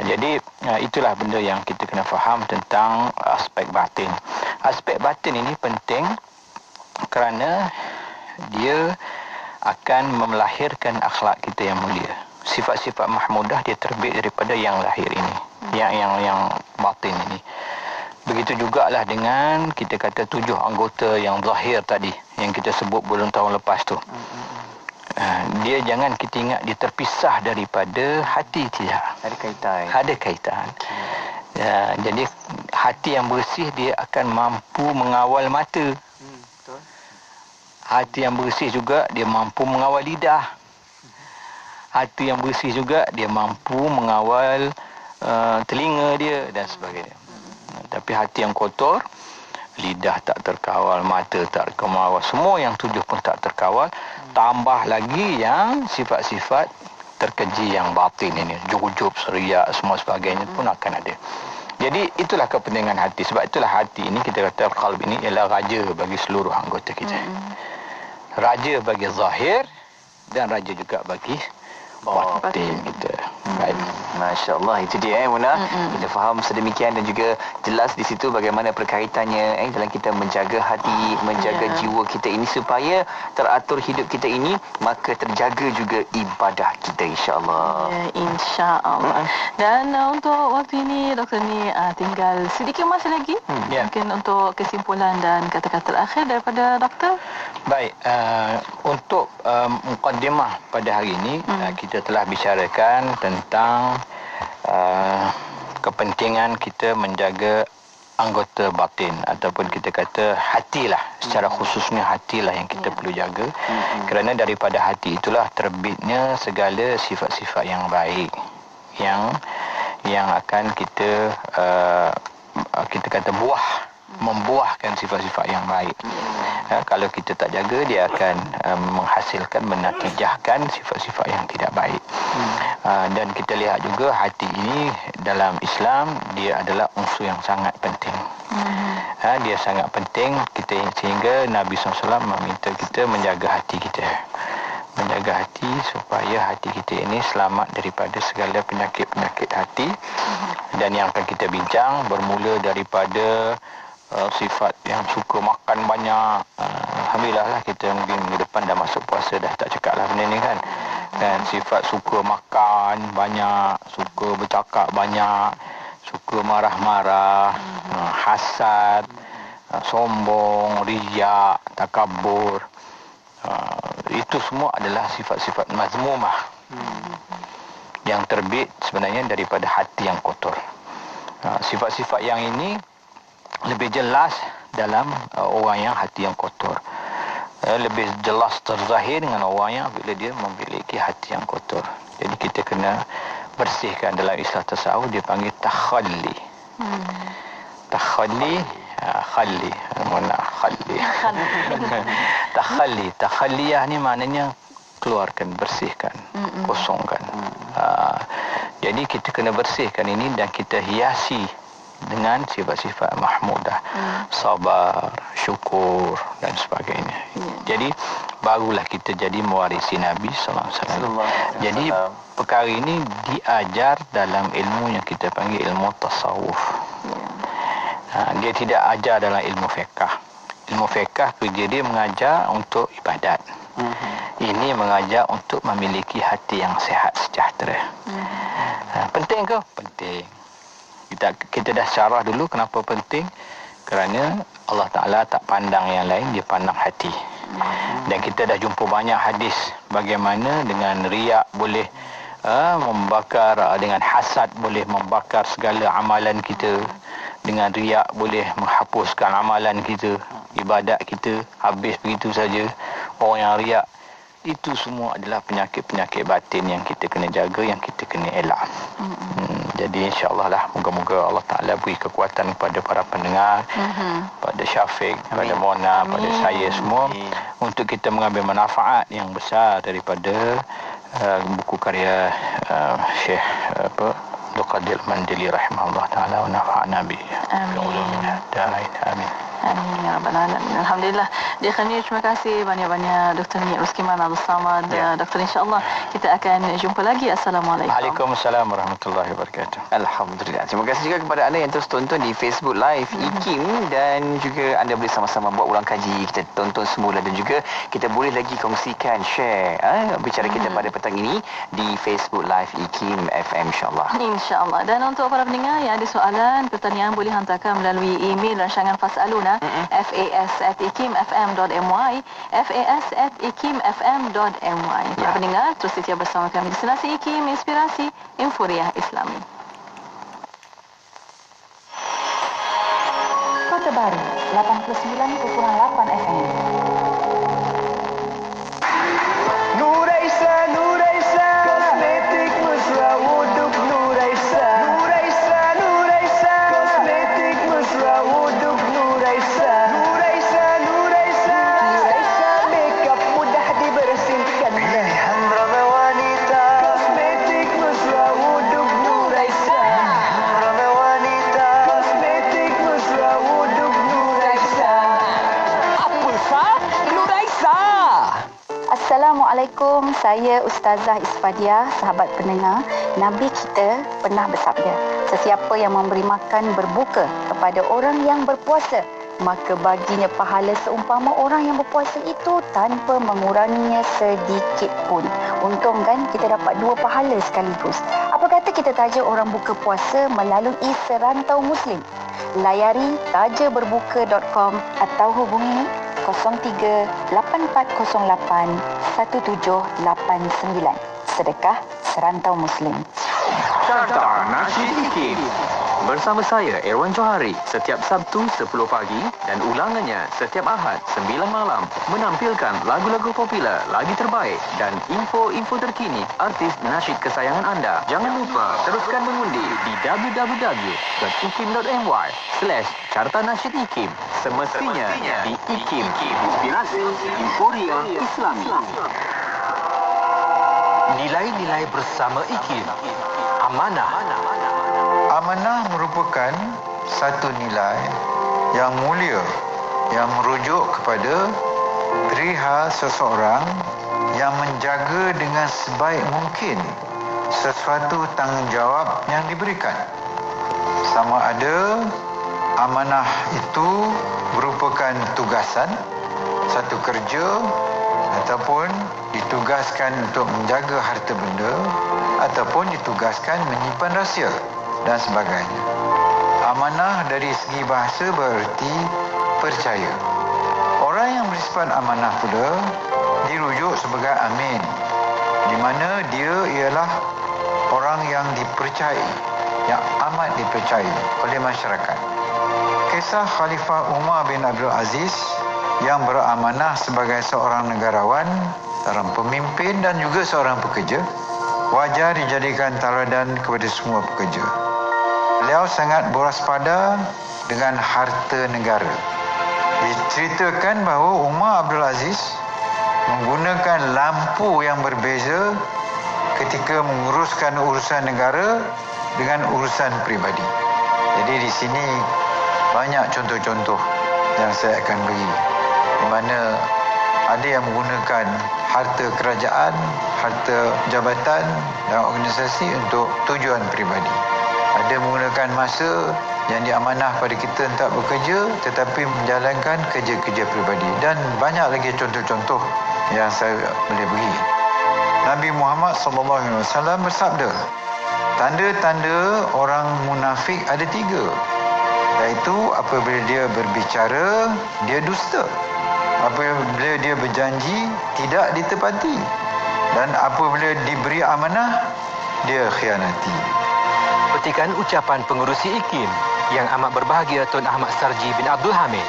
Jadi itulah benda yang kita kena faham tentang aspek batin. Aspek batin ini penting kerana dia akan melahirkan akhlak kita yang mulia. Sifat-sifat mahmudah dia terbit daripada yang lahir ini, yang batin ini. Begitu jugalah dengan kita kata 7 anggota yang zahir tadi yang kita sebut bulan tahun lepas tu. dia jangan kita ingat dia terpisah daripada hati, tidak. Ada kaitan. Ada kaitan. Ya, jadi hati yang bersih dia akan mampu mengawal mata. Betul. Hati yang bersih juga dia mampu mengawal lidah. Hati yang bersih juga dia mampu mengawal telinga dia dan sebagainya. Tapi hati yang kotor, lidah tak terkawal, mata tak terkawal, semua yang tujuh pun tak terkawal. Tambah lagi yang sifat-sifat terkeji yang batin ini, jujub, seriak, semua sebagainya pun akan ada. Jadi itulah kepentingan hati. Sebab itulah hati ini kita kata qalb ini ialah raja bagi seluruh anggota kita. Raja bagi zahir dan raja juga bagi batin kita. Baik. Masya Allah, itu dia Mona. Kita faham sedemikian dan juga jelas di situ bagaimana perkaitannya dalam kita menjaga hati, menjaga jiwa kita ini supaya teratur hidup kita ini, maka terjaga juga ibadah kita, insya-Allah. Ya, insya-Allah. Dan untuk waktu ini Doktor ni tinggal sedikit masa lagi. Mungkin untuk kesimpulan dan kata-kata terakhir daripada Doktor. Baik, untuk mukaddimah pada hari ini kita telah bicarakan tentang kepentingan kita menjaga anggota batin ataupun kita kata hatilah, secara khususnya hatilah yang kita perlu jaga, kerana daripada hati itulah terbitnya segala sifat-sifat yang baik yang akan kita kita kata membuahkan sifat-sifat yang baik. Kalau kita tak jaga, dia akan menghasilkan, menatijahkan sifat-sifat yang tidak baik. Dan kita lihat juga hati ini dalam Islam dia adalah unsur yang sangat penting. Dia sangat penting kita, sehingga Nabi SAW meminta kita menjaga hati kita, menjaga hati supaya hati kita ini selamat daripada segala penyakit-penyakit hati. Dan yang akan kita bincang bermula daripada sifat yang suka makan banyak. Alhamdulillah lah, kita mungkin minggu depan dah masuk puasa, dah tak cakap lah benda ni kan. Dan sifat suka makan banyak, suka bercakap banyak, suka marah-marah, hasad, sombong, riak, takabur. Itu semua adalah sifat-sifat mazmumah yang terbit sebenarnya daripada hati yang kotor. Sifat-sifat yang ini lebih jelas dalam orang yang hati yang kotor. Lebih jelas terzahir dengan orang yang bila dia memiliki hati yang kotor. Jadi kita kena bersihkan. Dalam istilah tasawuf dia panggil takhalli. Takhalli, khalli, mana khalli. Takhalli, takhalliyah ni maknanya keluarkan, bersihkan, kosongkan. Jadi kita kena bersihkan ini dan kita hiasi dengan sifat-sifat mahmudah, sabar, syukur dan sebagainya. Jadi barulah kita jadi mewarisi Nabi sallallahu alaihi wasallam. Jadi perkara ini diajar dalam ilmu yang kita panggil ilmu tasawuf. Dia tidak ajar dalam ilmu fiqh. Ilmu fiqh kerja dia mengajar untuk ibadat. Ini mengajar untuk memiliki hati yang sihat sejahtera. Penting ke? Penting. Kita dah syarah dulu kenapa penting. Kerana Allah Ta'ala tak pandang yang lain, dia pandang hati. Dan kita dah jumpa banyak hadis bagaimana dengan riak boleh membakar, dengan hasad boleh membakar segala amalan kita, dengan riak boleh menghapuskan amalan kita, ibadat kita habis begitu saja. Orang yang riak, itu semua adalah penyakit-penyakit batin yang kita kena jaga, yang kita kena elak. Jadi insya-Allah lah, moga-moga Allah Ta'ala beri kekuatan kepada para pendengar, pada Syafiq, pada Mona, pada saya semua, untuk kita mengambil manfaat yang besar daripada buku karya Syekh Abdul Qadir Mandili rahimahullah ta'ala wa nafa'ana bi. Amin. Amin ya rabbal alamin. Alhamdulillah. Dia kami terima kasih banyak-banyak Dr. Ni Ruskiman Abdul Samad. Doktor, insya-Allah kita akan jumpa lagi. Assalamualaikum. Waalaikumsalam warahmatullahi wabarakatuh. Alhamdulillah. Terima kasih juga kepada anda yang terus tonton di Facebook Live IKIM, dan juga anda boleh sama-sama buat ulang kaji, kita tonton semula, dan juga kita boleh lagi kongsikan, share bicara kita pada petang ini di Facebook Live IKIM FM, insya-Allah. Insya-Allah. Dan untuk para pendengar yang ada soalan, pertanyaan, boleh hantarkan melalui email rancangan Fasaluna Aluna, fas@ikimfm.my, fas@ikimfm.my. Para pendengar, terus setia bersama kami di Destinasi IKIM, Inspirasi Inforia Islami. Kota Baru 89.8 FM. Nuraisa, Nuraisa, kosmetik mesra wuduk Nuraisa. Nuraisa, Nuraisa, kosmetik mesra wuduk Nuraisa. Nuraisa, Nuraisa, Nuraisa, makeup mudah dibersihkan. Pilihan ramai wanita, kosmetik mesra wuduk Nuraisa. Ramai wanita, kosmetik mesra wuduk Nuraisa. Apa sah? Nuraisa. Assalamualaikum, saya Ustazah Isfadiah, sahabat pendengar. Nabi kita pernah bersabda, sesiapa yang memberi makan berbuka kepada orang yang berpuasa, maka baginya pahala seumpama orang yang berpuasa itu tanpa menguranginya sedikit pun. Untung kan kita dapat dua pahala sekaligus. Apa kata kita taja orang buka puasa melalui Serantau Muslim? Layari tajaberbuka.com atau hubungi 03-8408-1789. Sedekah Serantau Muslim. Carta Nasyid IKIM. Bersama saya, Erwan Johari, setiap Sabtu 10 pagi dan ulangannya setiap Ahad 9 malam menampilkan lagu-lagu popular, lagi terbaik dan info-info terkini artis nasyid kesayangan anda. Jangan lupa teruskan mengundi di www.ikim.my/Carta Nasyid IKIM. Semestinya di IKIM, Inspirasi Inforia Islami. Nilai-nilai bersama IKIM. Amanah. Amanah merupakan satu nilai yang mulia yang merujuk kepada perihal seseorang yang menjaga dengan sebaik mungkin sesuatu tanggungjawab yang diberikan. Sama ada amanah itu merupakan tugasan, satu kerja ataupun ditugaskan untuk menjaga harta benda ataupun ditugaskan menyimpan rahsia dan sebagainya. Amanah dari segi bahasa bererti percaya. Orang yang bersifat amanah pula dirujuk sebagai amin, di mana dia ialah orang yang dipercayai, yang amat dipercayai oleh masyarakat. Kisah Khalifah Umar bin Abdul Aziz yang beramanah sebagai seorang negarawan, seorang pemimpin dan juga seorang pekerja, wajar dijadikan tauladan kepada semua pekerja. Beliau sangat berwaspada dengan harta negara. Diceritakan bahawa Umar Abdul Aziz menggunakan lampu yang berbeza ketika menguruskan urusan negara dengan urusan peribadi. Jadi di sini banyak contoh-contoh yang saya akan beri, di mana ada yang menggunakan harta kerajaan, harta jabatan dan organisasi untuk tujuan peribadi. Ada menggunakan masa yang diamanah pada kita untuk bekerja tetapi menjalankan kerja-kerja peribadi, dan banyak lagi contoh-contoh yang saya boleh beri. Nabi Muhammad SAW bersabda, tanda-tanda orang munafik ada 3, iaitu apabila dia berbicara, dia dusta. Apabila dia berjanji, tidak ditepati. Dan apabila diberi amanah, dia khianati. Petikan ucapan pengerusi IKIM yang amat berbahagia Tun Ahmad Sarji bin Abdul Hamid.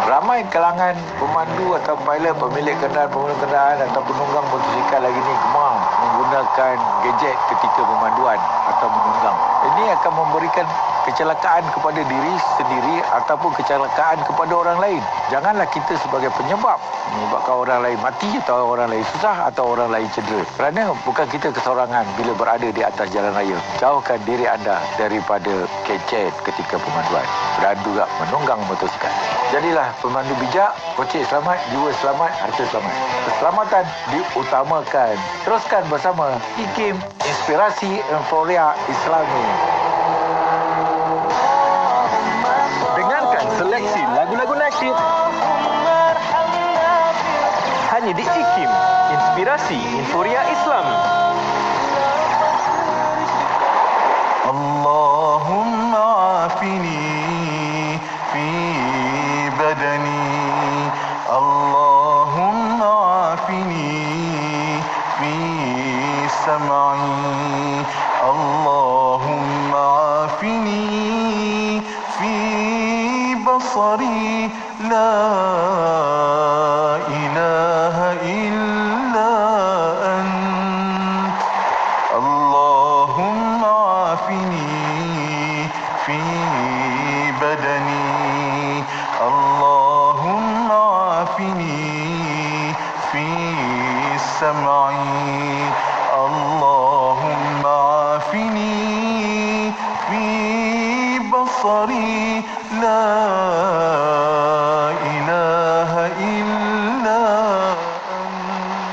Ramai kalangan pemandu atau pilot, pemilik kenderaan atau penunggang motosikal lagi ni gemar menggunakan gadget ketika pemanduan atau menunggang. Ini akan memberikan kecelakaan kepada diri sendiri ataupun kecelakaan kepada orang lain. Janganlah kita sebagai penyebab menyebabkan orang lain mati atau orang lain susah atau orang lain cedera. Kerana bukan kita keseorangan bila berada di atas jalan raya. Jauhkan diri anda daripada gadget ketika pemanduan dan juga menunggang motosikal. Jadilah pemandu bijak, kocik selamat, jiwa selamat, harta selamat. Keselamatan diutamakan. Teruskan bersama IKIM, Inspirasi Inforia Islami. Dengarkan seleksi lagu-lagu nasyid hanya di IKIM, Inspirasi Inforia Islami. اللهم عافني في بدني اللهم عافني في سمعي اللهم عافني في بصري لا إله إلا أنت اللهم عافني في بدني اللهم عافني في سمعي